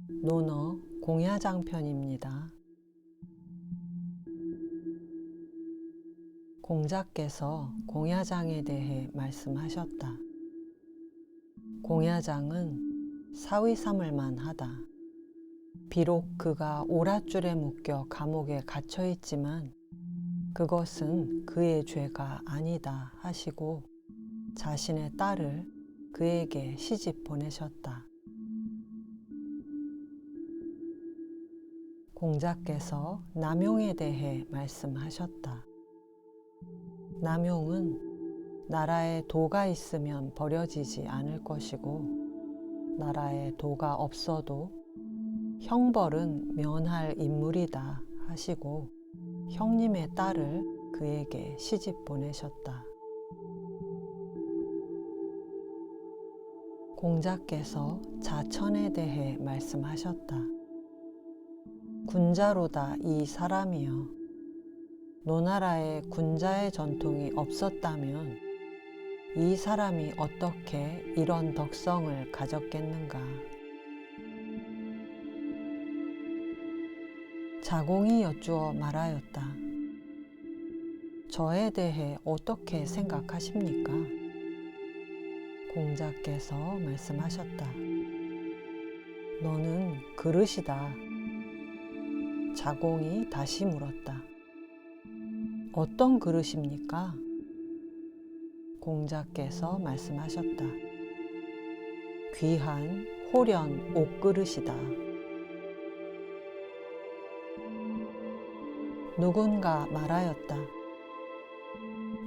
논어 공야장편입니다. 공자께서 공야장에 대해 말씀하셨다. 공야장은 사위삼을만 하다. 비록 그가 오랏줄에 묶여 감옥에 갇혀 있지만 그것은 그의 죄가 아니다 하시고 자신의 딸을 그에게 시집 보내셨다. 공자께서 남용에 대해 말씀하셨다. 남용은 나라에 도가 있으면 버려지지 않을 것이고 나라에 도가 없어도 형벌은 면할 인물이다 하시고 형님의 딸을 그에게 시집 보내셨다. 공자께서 자천에 대해 말씀하셨다. 군자로다 이 사람이여. 노나라에 군자의 전통이 없었다면 이 사람이 어떻게 이런 덕성을 가졌겠는가. 자공이 여쭈어 말하였다. 저에 대해 어떻게 생각하십니까? 공자께서 말씀하셨다. 너는 그릇이다. 자공이 다시 물었다. 어떤 그릇입니까? 공자께서 말씀하셨다. 귀한 호련 옷그릇이다. 누군가 말하였다.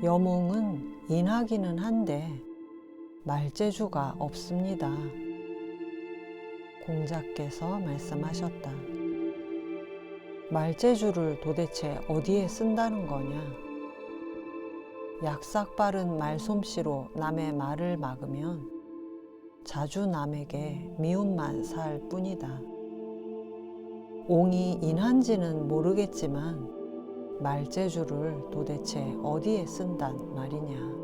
여몽은 인하기는 한데 말재주가 없습니다. 공자께서 말씀하셨다. 말재주를 도대체 어디에 쓴다는 거냐? 약삭 빠른 말솜씨로 남의 말을 막으면 자주 남에게 미움만 살 뿐이다. 옹이 인한지는 모르겠지만 말재주를 도대체 어디에 쓴단 말이냐.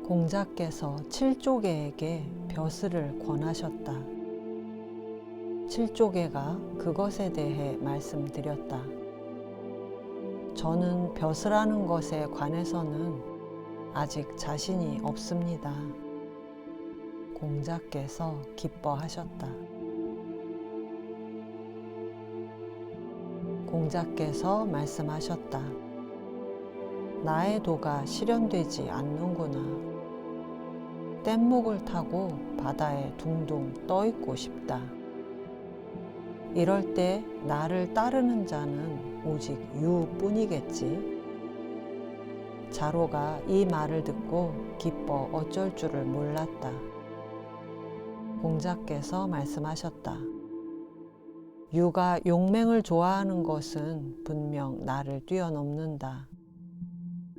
공자께서 칠조개에게 벼슬을 권하셨다. 칠조개가 그것에 대해 말씀드렸다. 저는 벼슬하는 것에 관해서는 아직 자신이 없습니다. 공자께서 기뻐하셨다. 공자께서 말씀하셨다. 나의 도가 실현되지 않는구나. 뗏목을 타고 바다에 둥둥 떠 있고 싶다. 이럴 때 나를 따르는 자는 오직 유뿐이겠지. 자로가 이 말을 듣고 기뻐 어쩔 줄을 몰랐다. 공자께서 말씀하셨다. 유가 용맹을 좋아하는 것은 분명 나를 뛰어넘는다.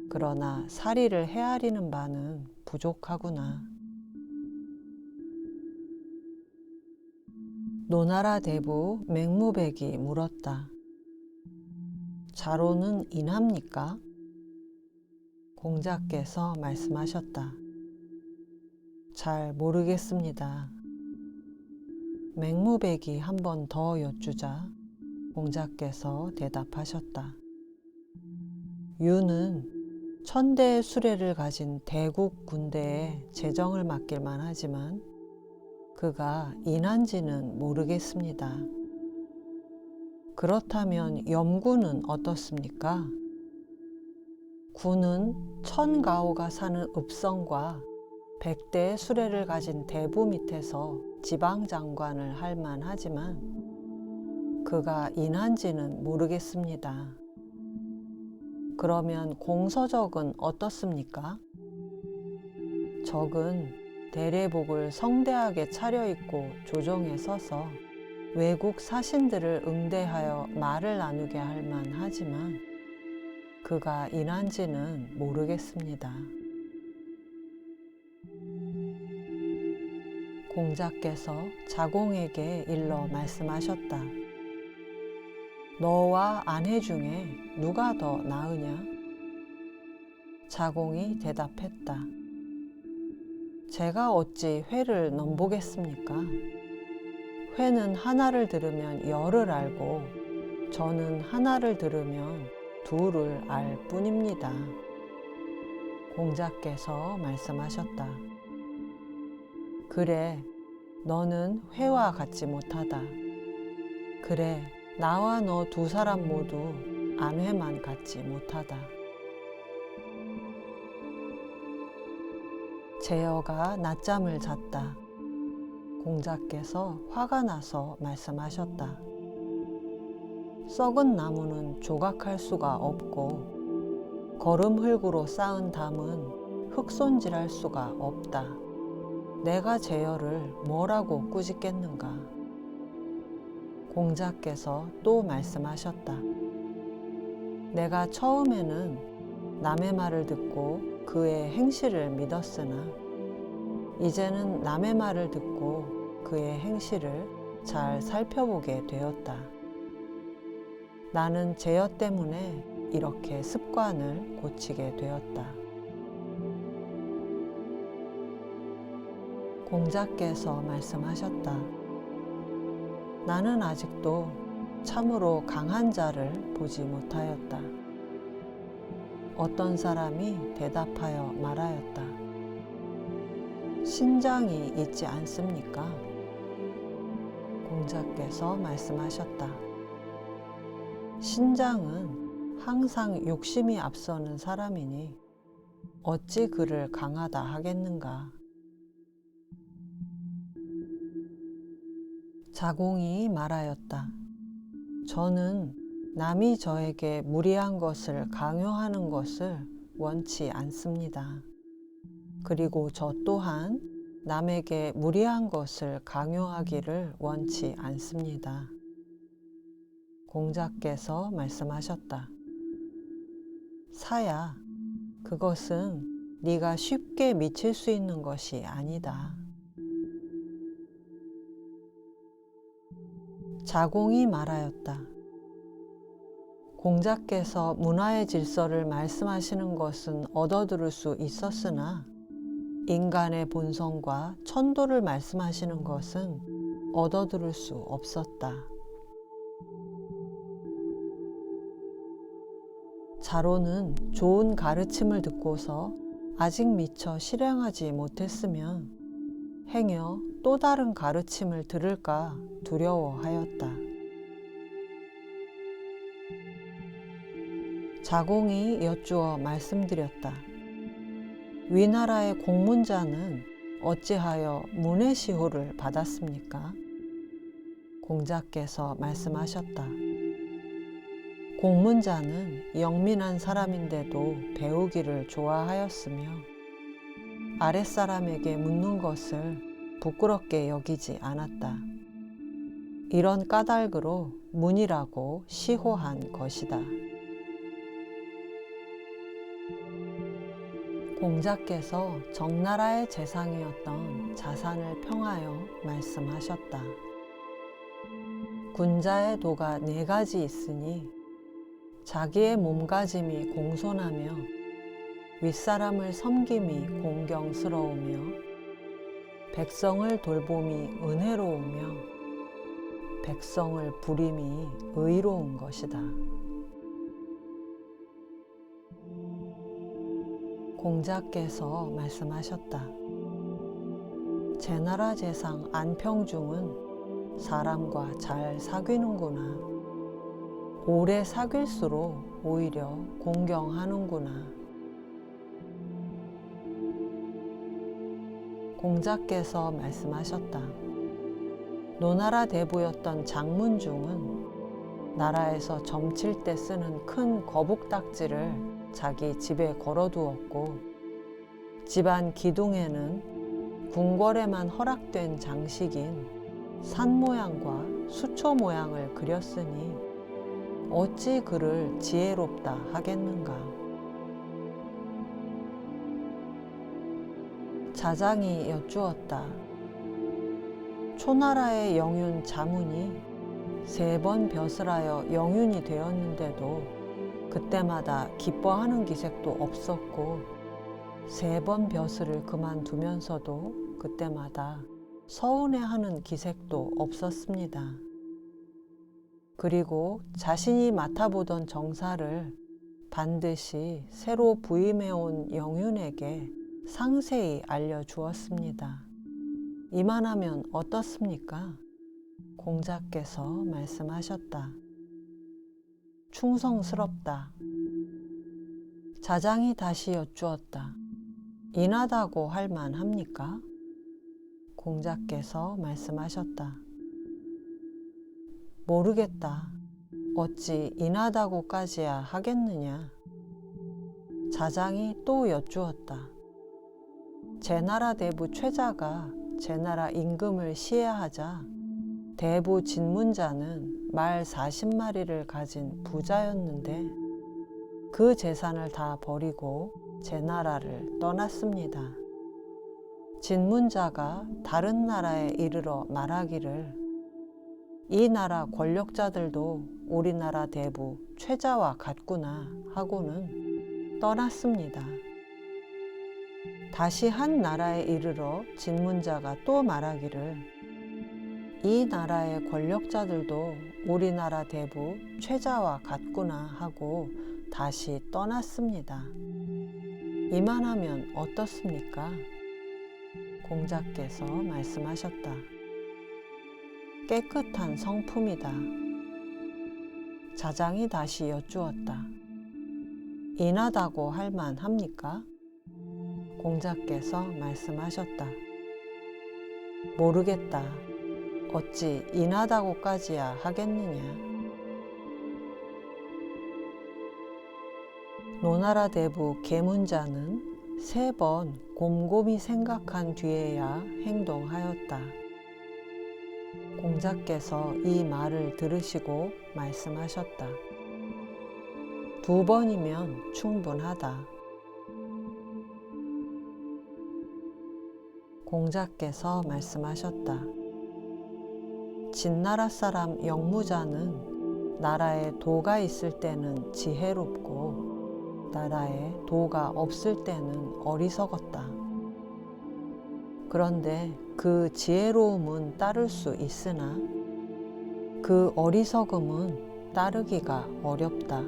그러나 사리를 헤아리는 바는 부족하구나. 노나라 대부 맹무백이 물었다. 자로는 인합니까? 공자께서 말씀하셨다. 잘 모르겠습니다. 맹무백이 한 번 더 여쭈자 공자께서 대답하셨다. 유는 천대의 수레를 가진 대국 군대에 재정을 맡길만 하지만 그가 인한지는 모르겠습니다. 그렇다면 염구는 어떻습니까? 구는 천가호가 사는 읍성과 100대의 수레를 가진 대부 밑에서 지방장관을 할 만하지만 그가 인한지는 모르겠습니다. 그러면 공서적은 어떻습니까? 적은 대례복을 성대하게 차려입고 조정에 서서 외국 사신들을 응대하여 말을 나누게 할 만하지만 그가 인한지는 모르겠습니다. 공자께서 자공에게 일러 말씀하셨다. 너와 아내 중에 누가 더 나으냐? 자공이 대답했다. 제가 어찌 회를 넘보겠습니까? 회는 하나를 들으면 열을 알고 저는 하나를 들으면 둘을 알 뿐입니다. 공자께서 말씀하셨다. 그래, 너는 회와 같지 못하다. 그래, 나와 너 두 사람 모두 안회만 같지 못하다. 제여가 낮잠을 잤다. 공자께서 화가 나서 말씀하셨다. 썩은 나무는 조각할 수가 없고 거름 흙으로 쌓은 담은 흙손질할 수가 없다. 내가 제여를 뭐라고 꾸짖겠는가? 공자께서 또 말씀하셨다. 내가 처음에는 남의 말을 듣고 그의 행실을 믿었으나 이제는 남의 말을 듣고 그의 행실을 잘 살펴보게 되었다. 나는 제여 때문에 이렇게 습관을 고치게 되었다. 공자께서 말씀하셨다. 나는 아직도 참으로 강한 자를 보지 못하였다. 어떤 사람이 대답하여 말하였다. 신장이 있지 않습니까? 공자께서 말씀하셨다. 신장은 항상 욕심이 앞서는 사람이니 어찌 그를 강하다 하겠는가? 자공이 말하였다. 저는 남이 저에게 무리한 것을 강요하는 것을 원치 않습니다. 그리고 저 또한 남에게 무리한 것을 강요하기를 원치 않습니다. 공자께서 말씀하셨다. 사야, 그것은 네가 쉽게 미칠 수 있는 것이 아니다. 자공이 말하였다. 공자께서 문화의 질서를 말씀하시는 것은 얻어들을 수 있었으나 인간의 본성과 천도를 말씀하시는 것은 얻어들을 수 없었다. 자로는 좋은 가르침을 듣고서 아직 미처 실행하지 못했으면 행여 또 다른 가르침을 들을까 두려워하였다. 자공이 여쭈어 말씀드렸다. 위나라의 공문자는 어찌하여 문해시호를 받았습니까? 공자께서 말씀하셨다. 공문자는 영민한 사람인데도 배우기를 좋아하였으며 아랫사람에게 묻는 것을 부끄럽게 여기지 않았다. 이런 까닭으로 문이라고 시호한 것이다. 공자께서 정나라의 재상이었던 자산을 평하여 말씀하셨다. 군자의 도가 4가지 있으니 자기의 몸가짐이 공손하며 윗사람을 섬김이 공경스러우며 백성을 돌봄이 은혜로우며 백성을 부림이 의로운 것이다. 공자께서 말씀하셨다. 제나라 재상 안평중은 사람과 잘 사귀는구나. 오래 사귈수록 오히려 공경하는구나. 공자께서 말씀하셨다. 노나라 대부였던 장문중은 나라에서 점칠 때 쓰는 큰 거북딱지를 자기 집에 걸어두었고 집안 기둥에는 궁궐에만 허락된 장식인 산 모양과 수초 모양을 그렸으니 어찌 그를 지혜롭다 하겠는가. 자장이 여쭈었다. 초나라의 영윤 자문이 3번 벼슬하여 영윤이 되었는데도 그때마다 기뻐하는 기색도 없었고 3번 벼슬을 그만두면서도 그때마다 서운해하는 기색도 없었습니다. 그리고 자신이 맡아보던 정사를 반드시 새로 부임해온 영윤에게 상세히 알려주었습니다. 이만하면 어떻습니까? 공자께서 말씀하셨다. 충성스럽다. 자장이 다시 여쭈었다. 인하다고 할 만합니까? 공자께서 말씀하셨다. 모르겠다. 어찌 인하다고까지야 하겠느냐. 자장이 또 여쭈었다. 제나라 대부 최자가 제나라 임금을 시해하자 대부 진문자는 말 40마리를 가진 부자였는데 그 재산을 다 버리고 제나라를 떠났습니다. 진문자가 다른 나라에 이르러 말하기를 이 나라 권력자들도 우리나라 대부 최자와 같구나 하고는 떠났습니다. 다시 한 나라에 이르러 진문자가 또 말하기를 이 나라의 권력자들도 우리나라 대부 최자와 같구나 하고 다시 떠났습니다. 이만하면 어떻습니까? 공자께서 말씀하셨다. 깨끗한 성품이다. 자장이 다시 여쭈었다. 인하다고 할 만합니까? 공자께서 말씀하셨다. 모르겠다. 어찌 인하다고까지야 하겠느냐. 노나라 대부 계문자는 3번 곰곰이 생각한 뒤에야 행동하였다. 공자께서 이 말을 들으시고 말씀하셨다. 2번이면 충분하다. 공자께서 말씀하셨다. 진나라 사람 영무자는 나라에 도가 있을 때는 지혜롭고 나라에 도가 없을 때는 어리석었다. 그런데 그 지혜로움은 따를 수 있으나 그 어리석음은 따르기가 어렵다.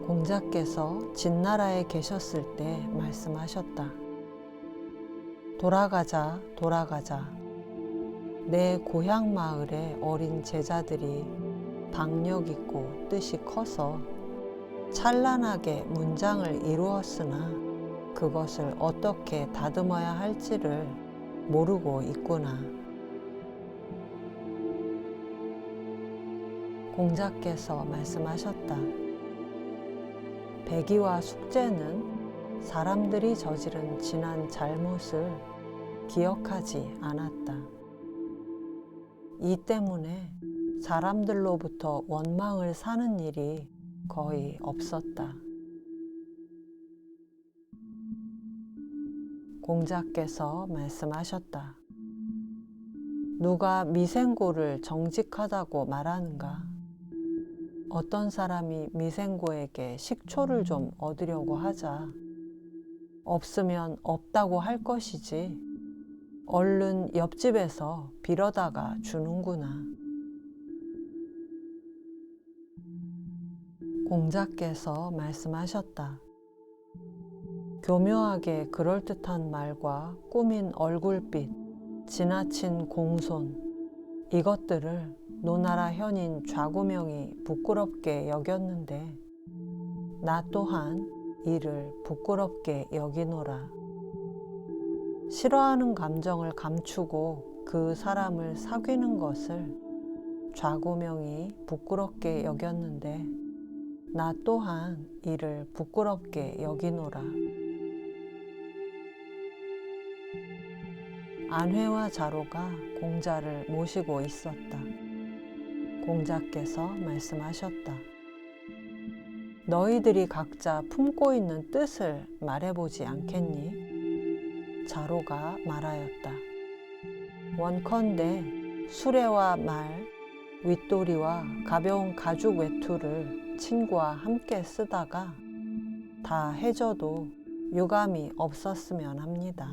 공자께서 진나라에 계셨을 때 말씀하셨다. 돌아가자, 돌아가자. 내 고향 마을의 어린 제자들이 박력 있고 뜻이 커서 찬란하게 문장을 이루었으나 그것을 어떻게 다듬어야 할지를 모르고 있구나. 공자께서 말씀하셨다. 백의와 숙제는 사람들이 저지른 지난 잘못을 기억하지 않았다. 이 때문에 사람들로부터 원망을 사는 일이 거의 없었다. 공자께서 말씀하셨다. 누가 미생고를 정직하다고 말하는가? 어떤 사람이 미생고에게 식초를 좀 얻으려고 하자. 없으면 없다고 할 것이지. 얼른 옆집에서 빌어다가 주는구나. 공자께서 말씀하셨다. 교묘하게 그럴듯한 말과 꾸민 얼굴빛, 지나친 공손, 이것들을 노나라 현인 좌구명이 부끄럽게 여겼는데 나 또한 이를 부끄럽게 여기노라. 싫어하는 감정을 감추고 그 사람을 사귀는 것을 좌구명이 부끄럽게 여겼는데 나 또한 이를 부끄럽게 여기노라. 안회와 자로가 공자를 모시고 있었다. 공자께서 말씀하셨다. 너희들이 각자 품고 있는 뜻을 말해보지 않겠니? 자로가 말하였다. 원컨대 수레와 말, 윗도리와 가벼운 가죽 외투를 친구와 함께 쓰다가 다 해줘도 유감이 없었으면 합니다.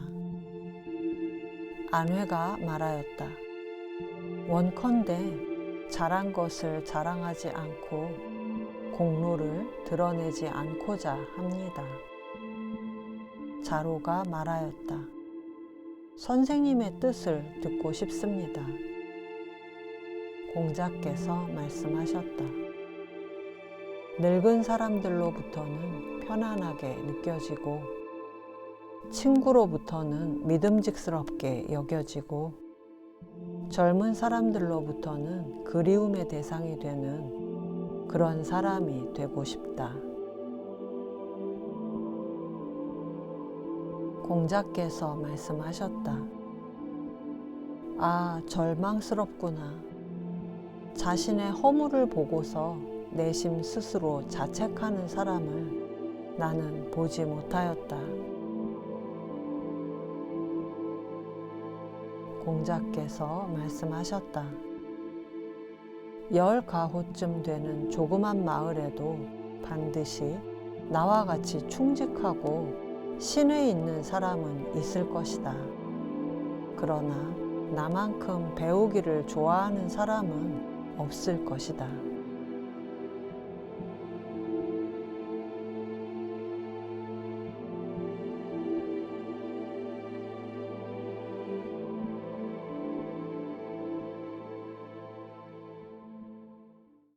안회가 말하였다. 원컨대 잘한 것을 자랑하지 않고 공로를 드러내지 않고자 합니다. 자로가 말하였다. 선생님의 뜻을 듣고 싶습니다. 공자께서 말씀하셨다. 늙은 사람들로부터는 편안하게 느껴지고 친구로부터는 믿음직스럽게 여겨지고 젊은 사람들로부터는 그리움의 대상이 되는 그런 사람이 되고 싶다. 공자께서 말씀하셨다. 아, 절망스럽구나. 자신의 허물을 보고서 내심 스스로 자책하는 사람을 나는 보지 못하였다. 공자께서 말씀하셨다. 10가호쯤 되는 조그만 마을에도 반드시 나와 같이 충직하고 신의 있는 사람은 있을 것이다. 그러나 나만큼 배우기를 좋아하는 사람은 없을 것이다.